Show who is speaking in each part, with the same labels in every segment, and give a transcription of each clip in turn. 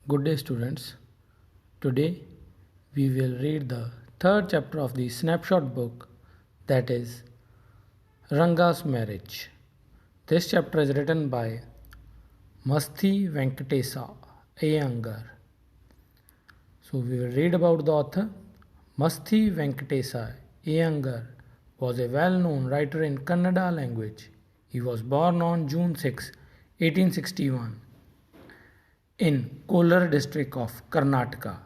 Speaker 1: Good day, students. Today we will read the third chapter of the snapshot book, that is Ranga's Marriage. This chapter is written by Masthi Venkatesa Iyengar. So we will read about the author. Masthi Venkatesa Iyengar was a well-known writer in Kannada language. He was born on June 6, 1861 in Kolar district of Karnataka.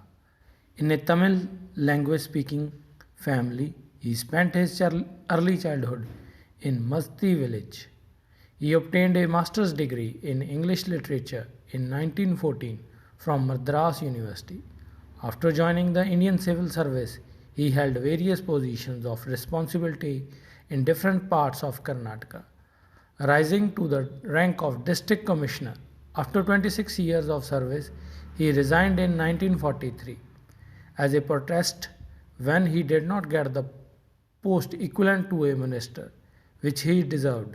Speaker 1: In a Tamil language speaking family, he spent his early childhood in Masti village. He obtained a master's degree in English literature in 1914 from Madras University. After joining the Indian Civil Service, he held various positions of responsibility in different parts of Karnataka, rising to the rank of district commissioner. After 26 years of service, he resigned in 1943 as a protest when he did not get the post equivalent to a minister, which he deserved,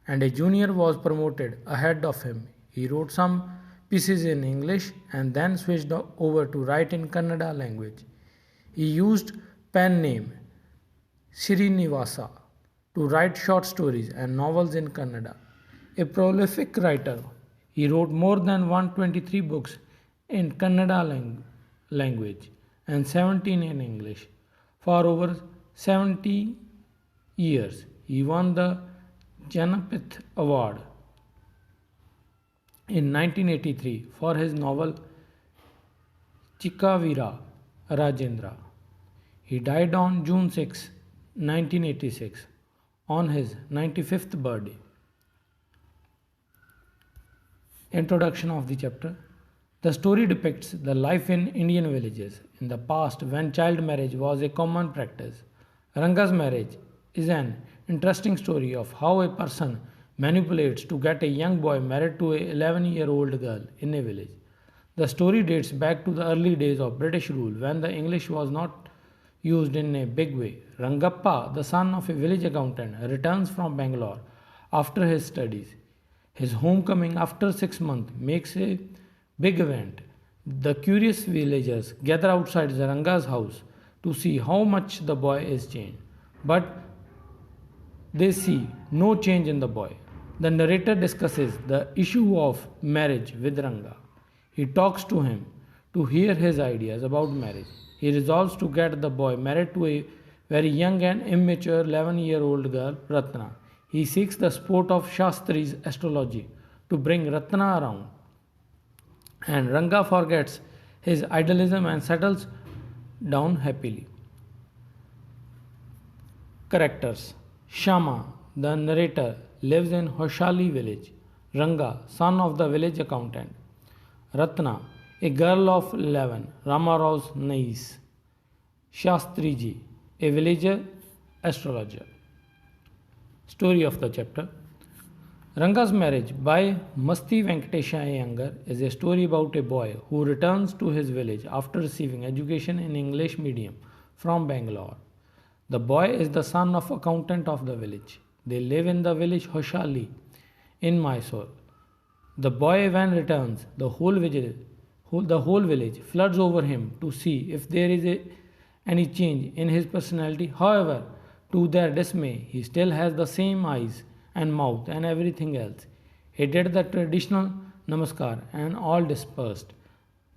Speaker 1: and a junior was promoted ahead of him. He wrote some pieces in English and then switched over to write in Kannada language. He used pen name Srinivasa to write short stories and novels in Kannada. A prolific writer, he wrote more than 123 books in Kannada language and 17 in English. For over 70 years, he won the Jnanpith Award in 1983 for his novel Chikavira Rajendra. He died on June 6, 1986, on his 95th birthday. Introduction of the chapter. The story depicts the life in Indian villages in the past when child marriage was a common practice. Ranga's marriage is an interesting story of how a person manipulates to get a young boy married to a 11-year-old girl in a village. The story dates back to the early days of British rule when the English was not used in a big way. Rangappa, the son of a village accountant, returns from Bangalore after his studies. His homecoming after 6 months makes a big event. The curious villagers gather outside Ranga's house to see how much the boy is changed. But they see no change in the boy. The narrator discusses the issue of marriage with Ranga. He talks to him to hear his ideas about marriage. He resolves to get the boy married to a very young and immature 11-year-old girl, Ratna. He seeks the support of Shastri's astrology to bring Ratna around. And Ranga forgets his idealism and settles down happily. Characters. Shama, the narrator, lives in Hoshali village. Ranga, son of the village accountant. Ratna, a girl of 11, Ramarao's niece. Shastriji, a villager astrologer. Story of the chapter. Ranga's Marriage by Masti Venkatesa Iyengar is a story about a boy who returns to his village after receiving education in English medium from Bangalore. The boy is the son of accountant of the village. They live in the village Hoshali in Mysore. The boy when returns, the whole village floods over him to see if there is any change in his personality. However, to their dismay, he still has the same eyes and mouth and everything else. He did the traditional namaskar and all dispersed.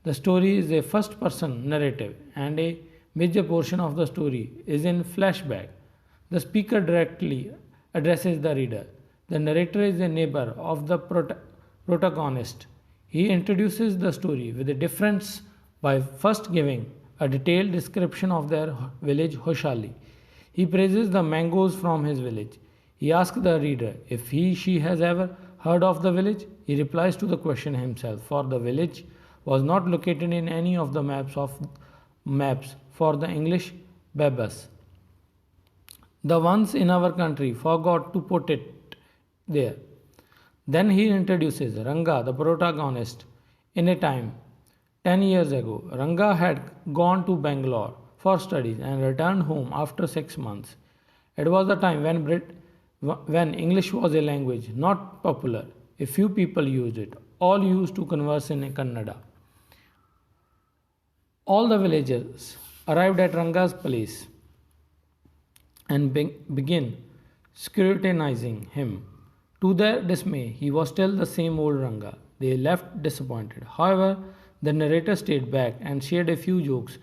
Speaker 1: The story is a first person narrative and a major portion of the story is in flashback. The speaker directly addresses the reader. The narrator is a neighbor of the protagonist. He introduces the story with a difference by first giving a detailed description of their village Hoshali. He praises the mangoes from his village. He asks the reader if she has ever heard of the village. He replies to the question himself, for the village was not located in any of the maps for the English Babas. The ones in our country forgot to put it there. Then he introduces Ranga, the protagonist. In a time 10 years ago, Ranga had gone to Bangalore for studies and returned home after 6 months. It was the time when English was a language not popular. A few people used it. All used to converse in Kannada. All the villagers arrived at Ranga's place and began scrutinizing him. To their dismay, he was still the same old Ranga. They left disappointed. However, the narrator stayed back and shared a few jokes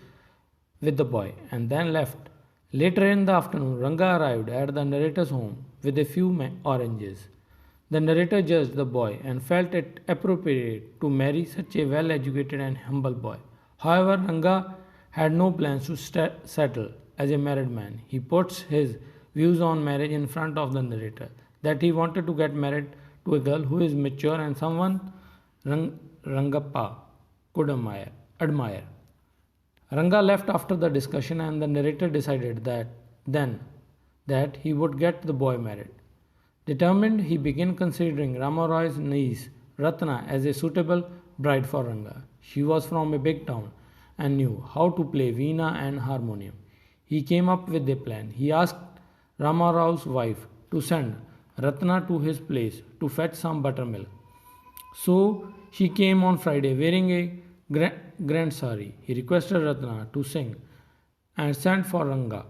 Speaker 1: with the boy and then left. Later in the afternoon, Ranga arrived at the narrator's home with a few oranges. The narrator judged the boy and felt it appropriate to marry such a well educated and humble boy. However, Ranga had no plans to settle as a married man. He puts his views on marriage in front of the narrator that he wanted to get married to a girl who is mature and someone Rangappa could admire. Ranga left after the discussion and the narrator decided that he would get the boy married. Determined, he began considering Ramaroy's niece Ratna as a suitable bride for Ranga. She was from a big town and knew how to play veena and harmonium. He came up with a plan. He asked Ramarao's wife to send Ratna to his place to fetch some buttermilk. So she came on Friday wearing a grand sari. He requested Ratna to sing and sent for Ranga.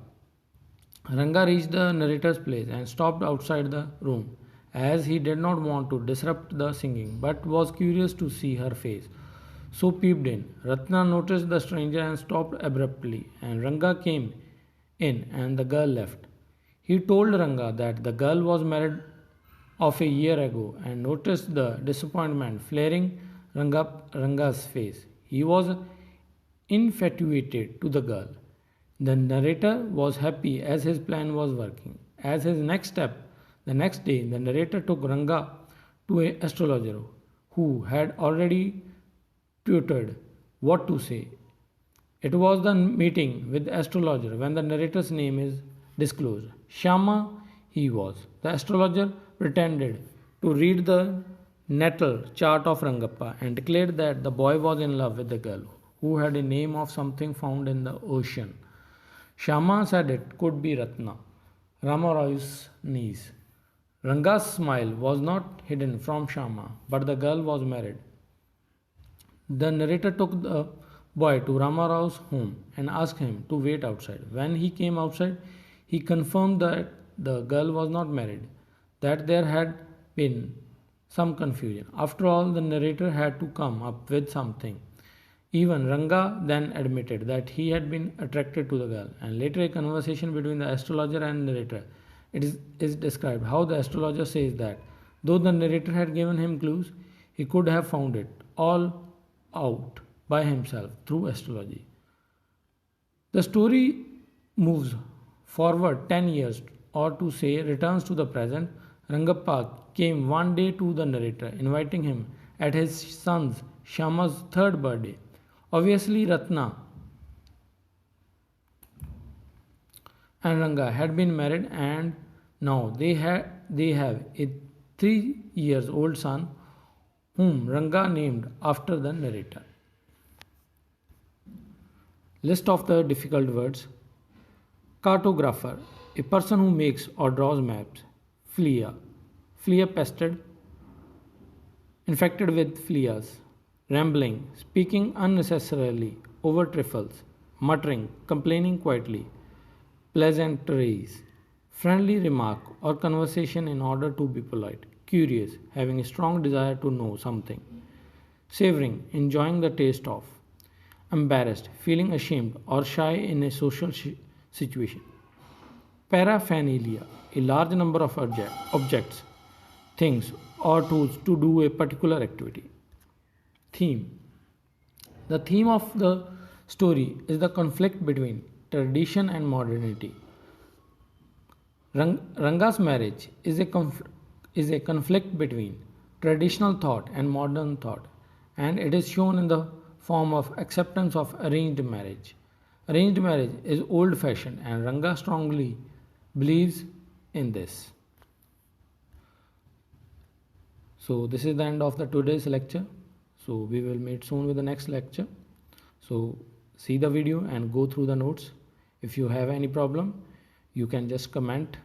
Speaker 1: Ranga reached the narrator's place and stopped outside the room, as he did not want to disrupt the singing but was curious to see her face. So peeped in. Ratna noticed the stranger and stopped abruptly, and Ranga came in and the girl left. He told Ranga that the girl was married of a year ago and noticed the disappointment flaring Ranga's face. He was infatuated to the girl. The narrator was happy as his plan was working. As his next step, the next day, the narrator took Ranga to an astrologer who had already tutored what to say. It was the meeting with the astrologer when the narrator's name is disclosed. Shama he was. The astrologer pretended to read the natal chart of Rangappa and declared that the boy was in love with the girl who had a name of something found in the ocean. Shama said it could be Ratna, Ramaroy's niece. Ranga's smile was not hidden from Shama, but the girl was married. The narrator took the boy to Ramarao's home and asked him to wait outside. When he came outside, he confirmed that the girl was not married, that there had been some confusion. After all, the narrator had to come up with something. Even Ranga then admitted that he had been attracted to the girl, and later a conversation between the astrologer and narrator. It is described how the astrologer says that though the narrator had given him clues, he could have found it all out by himself through astrology. The story moves forward 10 years, or to say returns to the present. Rangappa came one day to the narrator, inviting him at his son's Shama's third birthday. Obviously, Ratna and Ranga had been married, and now they have a 3 years old son whom Ranga named after the narrator. List of the difficult words. Cartographer, a person who makes or draws maps. Flea, flea pested, infected with fleas. Rambling, speaking unnecessarily over trifles. Muttering, complaining quietly. Pleasantries, friendly remark or conversation in order to be polite. Curious, having a strong desire to know something. Savoring, enjoying the taste of. Embarrassed, feeling ashamed or shy in a social situation. Paraphernalia, a large number of objects, things, or tools to do a particular activity. Theme. The theme of the story is the conflict between tradition and modernity. Ranga's marriage is a conflict between traditional thought and modern thought, and it is shown in the form of acceptance of arranged marriage. Arranged marriage is old fashioned, and Ranga strongly believes in this. So, this is the end of the today's lecture. So, we will meet soon with the next lecture. So, see the video and go through the notes. If you have any problem, you can just comment